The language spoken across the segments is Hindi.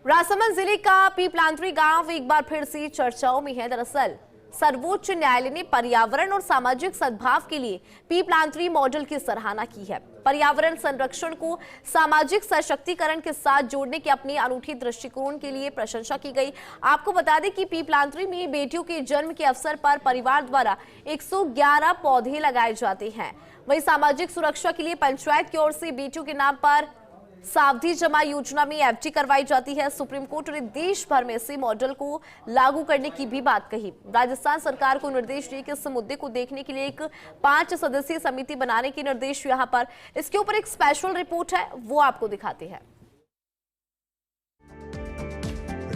राजसमंद जिले का पीपलांतरी गांव एक बार फिर से चर्चाओं में है। दरअसल सर्वोच्च न्यायालय ने पर्यावरण और सामाजिक सद्भाव के लिए पीपलांतरी मॉडल की सराहना की है। पर्यावरण संरक्षण को सामाजिक सशक्तिकरण के साथ जोड़ने के अपने अनूठे दृष्टिकोण के लिए प्रशंसा की गई। आपको बता दें कि पीपलांतरी में बेटियों के जन्म के अवसर पर परिवार द्वारा 111 पौधे लगाए जाते हैं। वहीं सामाजिक सुरक्षा के लिए पंचायत की ओर से बेटियों के नाम पर सावधि जमा योजना में एफडी करवाई जाती है। सुप्रीम कोर्ट ने देश भर में इसी मॉडल को लागू करने की भी बात कही। राजस्थान सरकार को निर्देश दिए कि इस मुद्दे को देखने के लिए एक 5 सदस्यीय समिति बनाने के निर्देश यहाँ पर। इसके ऊपर एक स्पेशल रिपोर्ट है, वो आपको दिखाते हैं।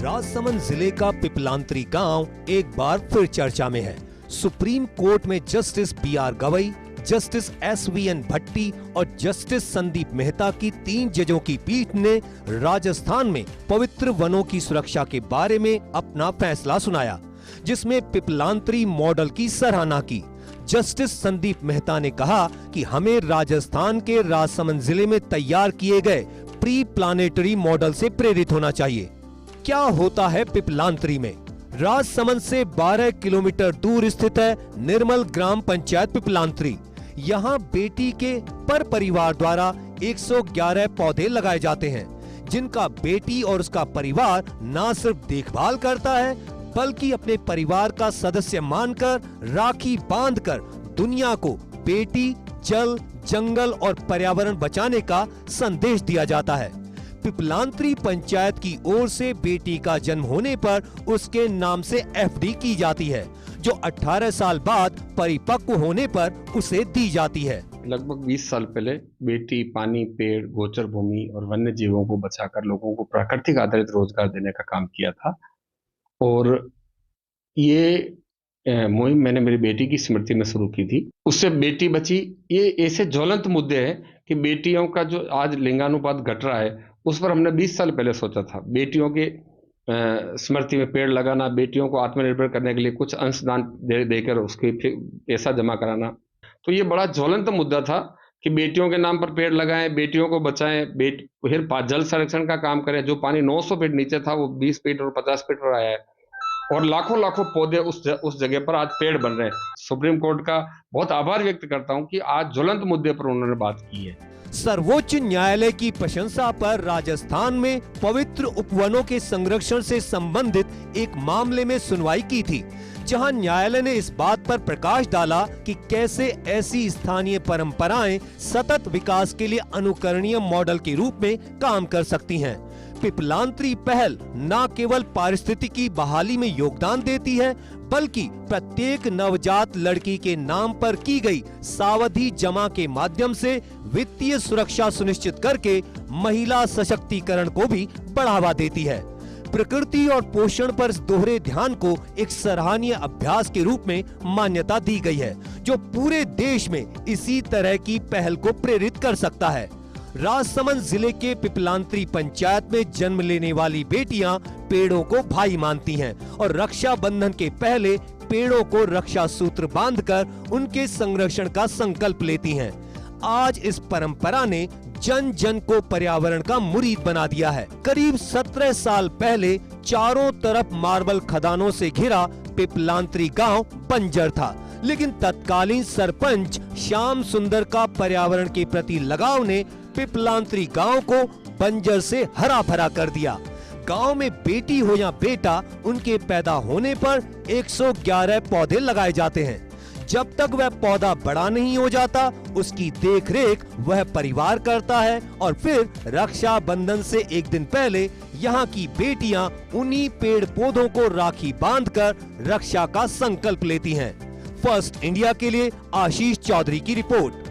राजसमंद जिले का पीपलांतरी गांव एक बार फिर चर्चा में है। सुप्रीम कोर्ट में justice BR Gavai, justice SVN भट्टी और जस्टिस संदीप मेहता की 3 जजों की पीठ ने राजस्थान में पवित्र वनों की सुरक्षा के बारे में अपना फैसला सुनाया, जिसमें पीपलांतरी मॉडल की सराहना की। जस्टिस संदीप मेहता ने कहा कि हमें राजस्थान के राजसमंद जिले में तैयार किए गए प्री प्लानेटरी मॉडल से प्रेरित होना चाहिए। क्या होता है पीपलांतरी में? राजसमंद से 12 किलोमीटर दूर स्थित है निर्मल ग्राम पंचायत पीपलांतरी। यहाँ बेटी के पर परिवार द्वारा 111 पौधे लगाए जाते हैं, जिनका बेटी और उसका परिवार न सिर्फ देखभाल करता है बल्कि अपने परिवार का सदस्य मानकर राखी बांधकर दुनिया को बेटी, जल, जंगल और पर्यावरण बचाने का संदेश दिया जाता है। पीपलांतरी पंचायत की ओर से बेटी का जन्म होने पर उसके नाम से एफडी की जाती है, जो 18 साल बाद परिपक्व होने पर उसे दी जाती है। लगभग 20 साल पहले बेटी पानी, पेड़, गोचर भूमि और वन्य जीवों को बचाकर लोगों को प्राकृतिक आधारित रोजगार देने का काम किया था। और ये मुहिम मैंने मेरी बेटी की स्मृति में शुरू की थी। उससे बेटी बची। ये ऐसे ज्वलंत मुद्दे हैं कि बेटियों का जो आज लिंगानुपात घट रहा है, उस पर हमने 20 साल पहले सोचा था। बेटियों के स्मृति में पेड़ लगाना, बेटियों को आत्मनिर्भर करने के लिए कुछ अंशदान देकर उसके पैसा जमा कराना, तो ये बड़ा ज्वलंत मुद्दा था कि बेटियों के नाम पर पेड़ लगाएं, बेटियों को बचाएं, फिर जल संरक्षण का काम करें। जो पानी 900 फीट नीचे था वो 20 फीट और 50 फीट पर आया है, और लाखों लाखों पौधे उस जगह पर आज पेड़ बन रहे हैं। सुप्रीम कोर्ट का बहुत आभार व्यक्त करता हूं कि आज ज्वलंत मुद्दे पर उन्होंने बात की है। सर्वोच्च न्यायालय की प्रशंसा पर राजस्थान में पवित्र उपवनों के संरक्षण से संबंधित एक मामले में सुनवाई की थी, जहां न्यायालय ने इस बात पर प्रकाश डाला कि कैसे ऐसी स्थानीय परंपराएं सतत विकास के लिए अनुकरणीय मॉडल के रूप में काम कर सकती हैं। पीपलांतरी पहल न केवल पारिस्थितिकी बहाली में योगदान देती है, बल्कि प्रत्येक नवजात लड़की के नाम पर की गई सावधि जमा के माध्यम से वित्तीय सुरक्षा सुनिश्चित करके महिला सशक्तिकरण को भी बढ़ावा देती है। प्रकृति और पोषण पर इस दोहरे ध्यान को एक सराहनीय अभ्यास के रूप में मान्यता दी गई है, जो पूरे देश में इसी तरह की पहल को प्रेरित कर सकता है। राजसमंद जिले के पीपलांतरी पंचायत में जन्म लेने वाली बेटियां पेड़ों को भाई मानती हैं और रक्षा बंधन के पहले पेड़ों को रक्षा सूत्र बांधकर उनके संरक्षण का संकल्प लेती हैं। आज इस परंपरा ने जन जन को पर्यावरण का मुरीद बना दिया है। करीब 17 साल पहले चारों तरफ मार्बल खदानों से घिरा पीपलांतरी गांव बंजर था, लेकिन तत्कालीन सरपंच श्याम सुंदर का पर्यावरण के प्रति लगाव ने पीपलांतरी गांव को बंजर से हरा भरा कर दिया। गांव में बेटी हो या बेटा, उनके पैदा होने पर 111 पौधे लगाए जाते हैं। जब तक वह पौधा बड़ा नहीं हो जाता, उसकी देखरेख वह परिवार करता है और फिर रक्षा बंधन से एक दिन पहले यहाँ की बेटियां उन्हीं पेड़ पौधों को राखी बांधकर रक्षा का संकल्प लेती हैं। फर्स्ट इंडिया के लिए आशीष चौधरी की रिपोर्ट।